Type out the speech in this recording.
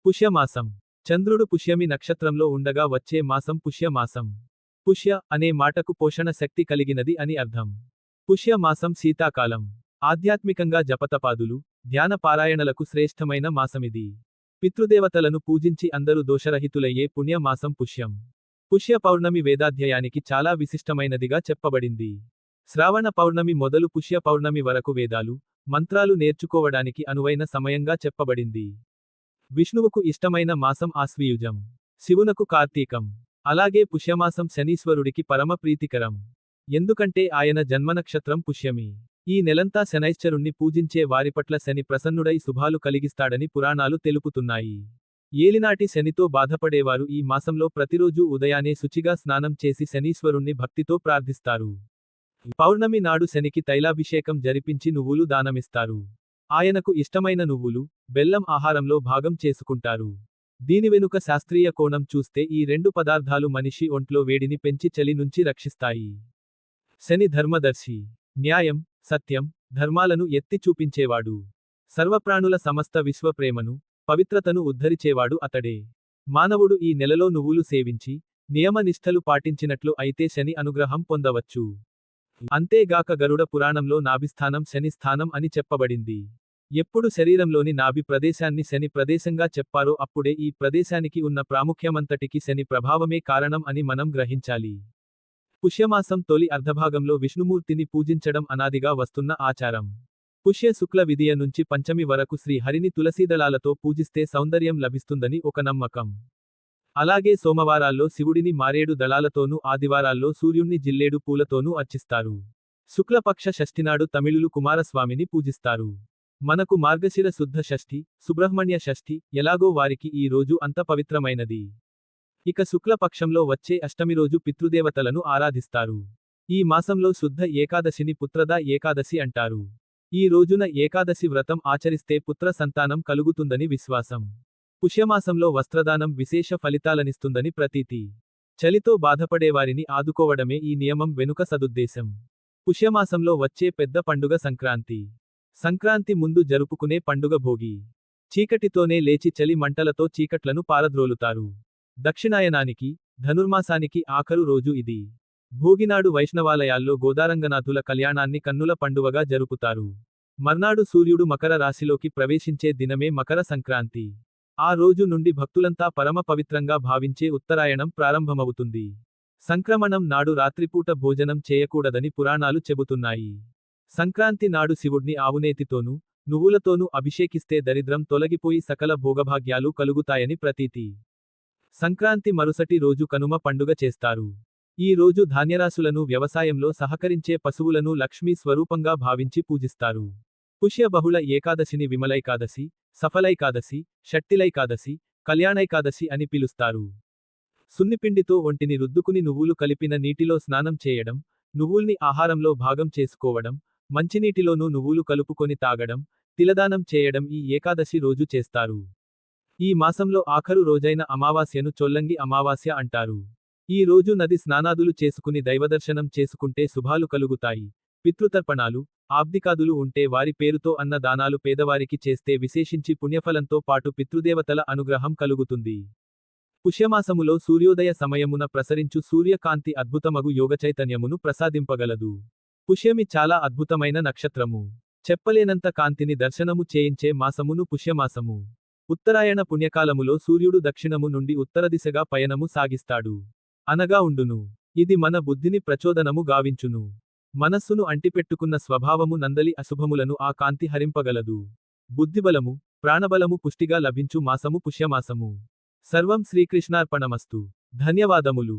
పుష్యమాసం. చంద్రుడు పుష్యమి నక్షత్రంలో ఉండగా వచ్చే మాసం పుష్యమాసం. పుష్య అనే మాటకు పోషణ శక్తి కలిగినది అని అర్థం. పుష్య మాసం శీతాకాలం. ఆధ్యాత్మికంగా జపతపాదులు, ధ్యాన పారాయణలకు శ్రేష్టమైన మాసమిది. పితృదేవతలను పూజించి అందరూ దోషరహితులయ్యే పుణ్య మాసం పుష్యం. పుష్య పౌర్ణమి వేదాధ్యయానికి చాలా విశిష్టమైనదిగా చెప్పబడింది. శ్రావణ పౌర్ణమి మొదలు పుష్య పౌర్ణమి వరకు వేదాలు, మంత్రాలు నేర్చుకోవడానికి అనువైన సమయంగా చెప్పబడింది. విష్ణువుకు ఇష్టమైన మాసం ఆశ్వీయుజం. శివునకు కార్తీకం. అలాగే పుష్యమాసం శనీశ్వరుడికి పరమ ప్రీతికరం. ఎందుకంటే ఆయన జన్మనక్షత్రం పుష్యమి. ఈ నెలంతా శనైశ్చరుణ్ణి పూజించే వారిపట్ల శని ప్రసన్నుడై శుభాలు కలిగిస్తాడని పురాణాలు తెలుపుతున్నాయి. ఏలినాటి శనితో బాధపడేవారు ఈ మాసంలో ప్రతిరోజూ ఉదయానే శుచిగా స్నానం చేసి శనీశ్వరుణ్ణి భక్తితో ప్రార్థిస్తారు. పౌర్ణమి నాడు శనికి తైలాభిషేకం జరిపించి నువ్వులు దానమిస్తారు. ఆయనకు ఇష్టమైన నువ్వులు, బెల్లం ఆహారంలో భాగం చేసుకుంటారు. దీని వెనుక శాస్త్రీయ కోణం చూస్తే ఈ రెండు పదార్థాలు మనిషి ఒంట్లో వేడిని పెంచి చలి నుంచి రక్షిస్తాయి. శని ధర్మదర్శి. న్యాయం, సత్యం, ధర్మాలను ఎత్తి చూపించేవాడు. సర్వప్రాణుల సమస్త విశ్వప్రేమను, పవిత్రతను ఉద్ధరిచేవాడు అతడే. మానవుడు ఈ నెలలో నువ్వులు సేవించి, నియమనిష్టలు పాటించినట్లు అయితే శని అనుగ్రహం పొందవచ్చు. అంతేగాక గరుడ పురాణంలో నాభిస్థానం శని స్థానం అని చెప్పబడింది. ఎప్పుడు శరీరంలోని నాభి ప్రదేశాన్ని శని ప్రదేశంగా చెప్పారో అప్పుడే ఈ ప్రదేశానికి ఉన్న ప్రాముఖ్యమంతటికి శని ప్రభావమే కారణం అని మనం గ్రహించాలి. పుష్యమాసం తొలి అర్ధభాగంలో విష్ణుమూర్తిని పూజించడం అనాదిగా వస్తున్న ఆచారం. పుష్య శుక్ల విదియ నుంచి పంచమి వరకు శ్రీ హరిని తులసీదళాలతో పూజిస్తే సౌందర్యం లభిస్తుందని ఒక నమ్మకం. అలాగే సోమవారాల్లో శివుడిని మారేడు దళాలతోనూ ఆదివారాల్లో సూర్యుణ్ణి జిల్లేడు పూలతోనూ అర్చిస్తారు. శుక్లపక్ష షష్ఠినాడు తమిళులు కుమారస్వామిని పూజిస్తారు. మనకు మార్గశిర శుద్ధ షష్ఠి, సుబ్రహ్మణ్య షష్ఠి ఎలాగో వారికి ఈ రోజు అంత పవిత్రమైనది. ఇక శుక్లపక్షంలో వచ్చే అష్టమి రోజు పితృదేవతలను ఆరాధిస్తారు. ఈ మాసంలో శుద్ధ ఏకాదశిని పుత్రదా ఏకాదశి అంటారు. ఈ రోజున ఏకాదశి వ్రతం ఆచరిస్తే పుత్ర సంతానం కలుగుతుందని విశ్వాసం. పుష్యమాసంలో వస్త్రదానం విశేష ఫలితాలనిస్తుందని ప్రతీతి. చలితో బాధపడేవారిని ఆదుకోవడమే ఈ నియమం వెనుక సదుద్దేశం. పుష్యమాసంలో వచ్చే పెద్ద పండుగ సంక్రాంతి. సంక్రాంతి ముందు జరుపుకునే పండుగ భోగి. చీకటితోనే లేచి చలి మంటలతో చీకట్లను పారద్రోలుతారు. దక్షిణాయనానికి, ధనుర్మాసానికి ఆఖరు రోజు ఇది. భోగినాడు వైష్ణవాలయాల్లో గోదారంగనాథుల కళ్యాణాన్ని కన్నుల పండువగా జరుపుతారు. మర్నాడు సూర్యుడు మకర రాశిలోకి ప్రవేశించే దినమే మకర సంక్రాంతి. ఆ రోజు నుండి భక్తులంతా పరమ పవిత్రంగా భావించే ఉత్తరాయణం ప్రారంభమవుతుంది. సంక్రమణం నాడు రాత్రిపూట భోజనం చేయకూడదని పురాణాలు చెబుతున్నాయి. సంక్రాంతి నాడు శివుడ్ని ఆవునేతితోనూ, నువ్వులతోనూ అభిషేకిస్తే దరిద్రం తొలగిపోయి సకల భోగభాగ్యాలు కలుగుతాయని ప్రతీతి. సంక్రాంతి మరుసటి రోజు కనుమ పండుగ చేస్తారు. ఈ రోజు ధాన్యరాశులను వ్యవసాయంలో సహకరించే పశువులను లక్ష్మీ స్వరూపంగా భావించి పూజిస్తారు. పుష్య బహుళ ఏకాదశిని విమలైకాదశి, సఫలైకాదశి, షట్టిలైకాదశి, కళ్యాణైకాదశి అని పిలుస్తారు. సున్నిపిండితో ఒంటిని రుద్దుకుని నువ్వులు కలిపిన నీటిలో స్నానం చేయడం, నువ్వుల్ని ఆహారంలో భాగం చేసుకోవడం, మంచినీటిలోనూ నువ్వులు కలుపుకొని తాగడం, తిలదానం చేయడం ఈ ఏకాదశి రోజు చేస్తారు. ఈ మాసంలో ఆఖరు రోజైన అమావాస్యను చొల్లంగి అమావాస్య అంటారు. ఈ రోజు నది స్నానాదులు చేసుకుని దైవదర్శనం చేసుకుంటే శుభాలు కలుగుతాయి. పితృతర్పణాలు, ఆబ్దికాదులు ఉంటే వారి పేరుతో అన్న దానాలు పేదవారికి చేస్తే విశేషించి పుణ్యఫలంతో పాటు పితృదేవతల అనుగ్రహం కలుగుతుంది. పుష్యమాసములో సూర్యోదయ సమయమున ప్రసరించు సూర్యకాంతి అద్భుతమగు యోగచైతన్యమును ప్రసాదింపగలదు. పుష్యమి చాలా అద్భుతమైన నక్షత్రము. చెప్పలేనంత కాంతిని దర్శనము చేయించే మాసమును పుష్యమాసము. ఉత్తరాయణ పుణ్యకాలములో సూర్యుడు దక్షిణము నుండి ఉత్తర దిశగా పయనము సాగిస్తాడు. అనగా ఉండును. ఇది మన బుద్ధిని ప్రచోదనము గావించును. మనస్సును అంటిపెట్టుకున్న స్వభావము నందలి అశుభములను ఆ కాంతి హరింపగలదు. బుద్ధిబలము, ప్రాణబలము పుష్టిగా లభించు మాసము పుష్యమాసము. సర్వం శ్రీకృష్ణార్పణమస్తు. ధన్యవాదములు.